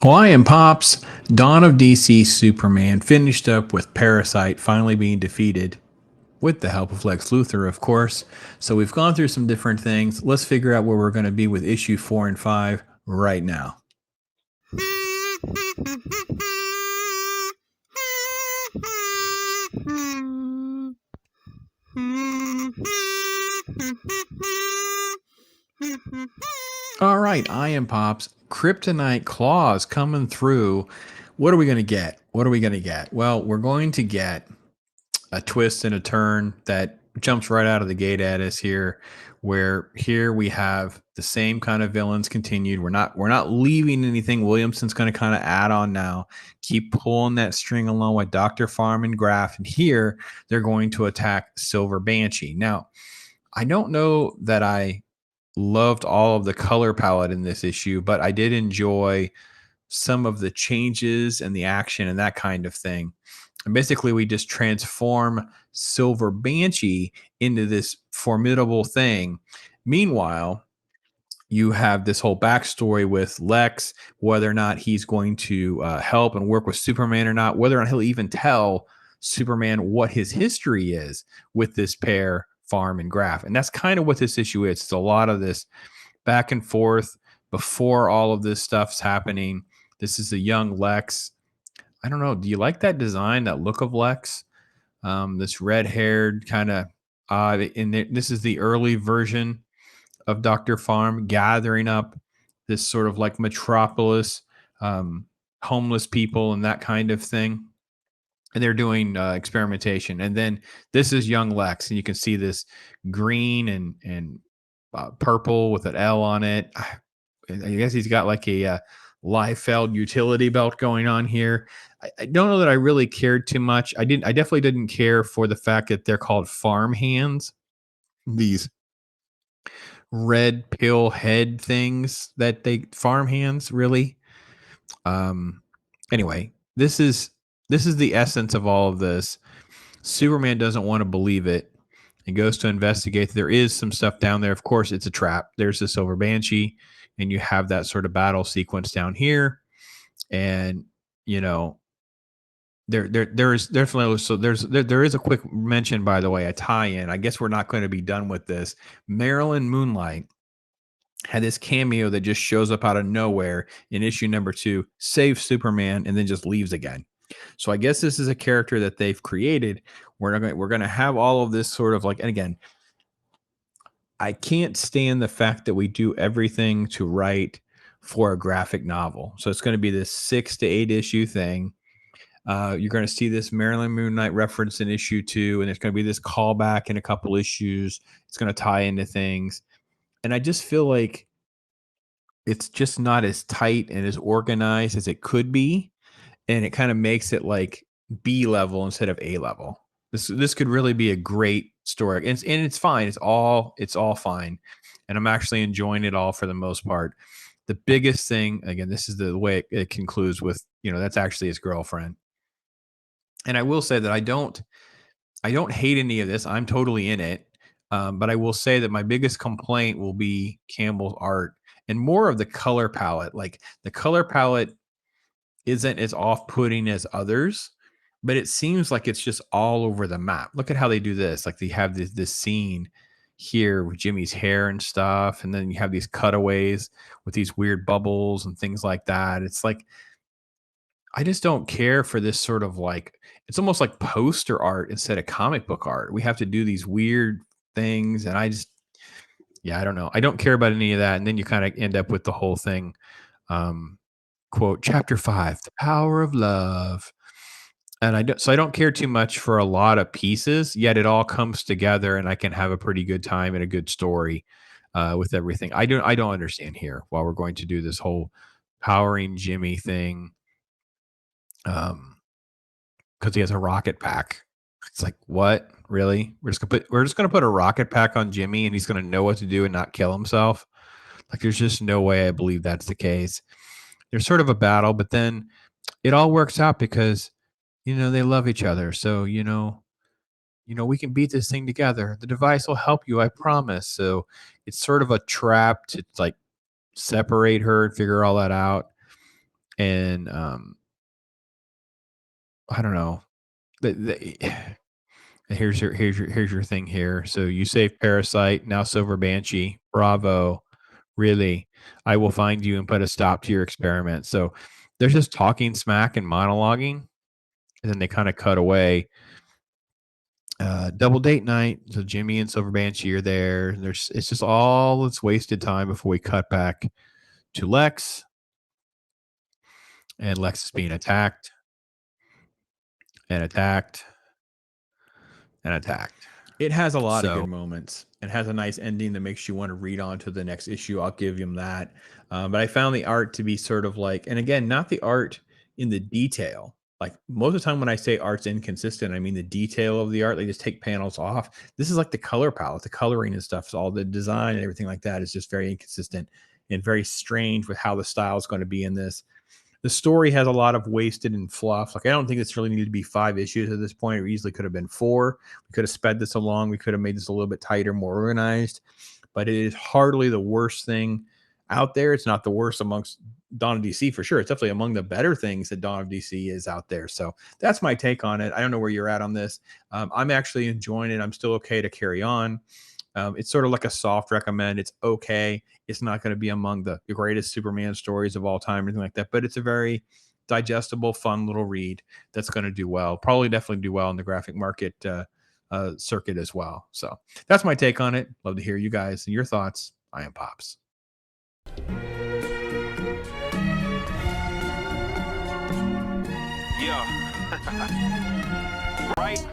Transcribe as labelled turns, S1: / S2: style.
S1: Well, I am Pops. Dawn of DC Superman finished up with Parasite finally being defeated with the help of Lex Luthor, of course. So we've gone through some different things. Let's figure out where we're going to be with issue 4 and 5 right now. All right, I am Pops. Kryptonite Claws coming through. What are we going to get? What are we going to get? Well, we're going to get a twist and a turn that jumps right out of the gate at us here, where here we have the same kind of villains continued. We're not leaving anything. Williamson's going to kind of add on now, keep pulling that string along with Dr. Pharm and Graft, and here they're going to attack Silver Banshee. Now, I don't know that I loved all of the color palette in this issue, but I did enjoy some of the changes and the action and that kind of thing. And basically, we just transform Silver Banshee into this formidable thing. Meanwhile, you have this whole backstory with Lex, whether or not he's going to help and work with Superman or not, whether or not he'll even tell Superman what his history is with this pair, Pharm and Graft. And that's kind of what this issue is. It's a lot of this back and forth before all of this stuff's happening. This is a young Lex. I don't know. Do you like that design, that look of Lex? This red-haired kind of this is the early version of Dr. Pharm gathering up this sort of like metropolis, homeless people and that kind of thing. And they're doing experimentation. And then this is young Lex, and you can see this green and purple with an L on it. I guess he's got like a Liefeld utility belt going on here. I don't know that I really cared too much. I definitely didn't care for the fact that they're called farm hands. These red pill head things that they farm hands really. Um. Anyway, this is the essence of all of this. Superman doesn't want to believe it. He goes to investigate. There is some stuff down there. Of course, it's a trap. There's the Silver Banshee, and you have that sort of battle sequence down here. And you know, there is definitely there is a quick mention, by the way, a tie-in. I guess we're not going to be done with this. Marilyn Moonlight had this cameo that just shows up out of nowhere in issue number 2, saves Superman, and then just leaves again. So I guess this is a character that they've created. We're going to have all of this sort of like, and again, I can't stand the fact that we do everything to write for a graphic novel. So it's going to be this 6 to 8 issue thing. You're going to see this Marilyn Moon Knight reference in issue 2, and there's going to be this callback in a couple issues. It's going to tie into things. And I just feel like it's just not as tight and as organized as it could be. And it kind of makes it like B level instead of A level. This could really be a great story. And it's fine. It's all fine. And I'm actually enjoying it all for the most part. The biggest thing, again, this is the way it concludes with, that's actually his girlfriend. And I will say that I don't hate any of this. I'm totally in it. But I will say that my biggest complaint will be Campbell's art and more of the color palette. Like the color palette isn't as off-putting as others, but it seems like it's just all over the map. Look at how they do this. Like they have this scene here with Jimmy's hair and stuff, and then you have these cutaways with these weird bubbles and things like that. It's like I just don't care for this sort of like it's almost like poster art instead of comic book art. We have to do these weird things, and I don't know. I don't care about any of that. And then you kind of end up with the whole thing. Quote, chapter 5, the power of love. And I don't care too much for a lot of pieces, yet it all comes together and I can have a pretty good time and a good story with everything. I don't understand here while we're going to do this whole powering Jimmy thing. Because he has a rocket pack. It's like, what? Really? We're just gonna put a rocket pack on Jimmy and he's gonna know what to do and not kill himself. Like there's just no way I believe that's the case. There's sort of a battle, but then it all works out because they love each other. So, we can beat this thing together. The device will help you, I promise. So it's sort of a trap to like separate her and figure all that out. And I don't know. Here's your thing here. So you saved Parasite, now Silver Banshee. Bravo. Really. I will find you and put a stop to your experiment. So there's just talking smack and monologuing, and then they kind of cut away. Double date night. So Jimmy and Silver Banshee are there. It's just all this wasted time before we cut back to Lex. And Lex is being attacked and attacked and attacked.
S2: It has a lot of
S1: So
S2: good moments. It has a nice ending that makes you want to read on to the next issue. I'll give him that. But I found the art to be sort of like, and again, not the art in the detail. Like most of the time when I say art's inconsistent, I mean the detail of the art. They just take panels off. This is like the color palette, the coloring and stuff. So all the design and everything like that is just very inconsistent and very strange with how the style is going to be in this. The story has a lot of wasted and fluff. Like I don't think this really needed to be 5 issues at this point. It easily could have been 4. We could have sped this along. We could have made this a little bit tighter, more organized. But it is hardly the worst thing out there. It's not the worst amongst Dawn of DC for sure. It's definitely among the better things that Dawn of DC is out there. So that's my take on it. I don't know where you're at on this. I'm actually enjoying it. I'm still okay to carry on. It's sort of like a soft recommend. It's okay. It's not going to be among the greatest Superman stories of all time or anything like that, but it's a very digestible, fun little read that's going to do well. Probably definitely do well in the graphic market circuit as well. So that's my take on it. Love to hear you guys and your thoughts. I am Pops.
S3: Yeah. Right?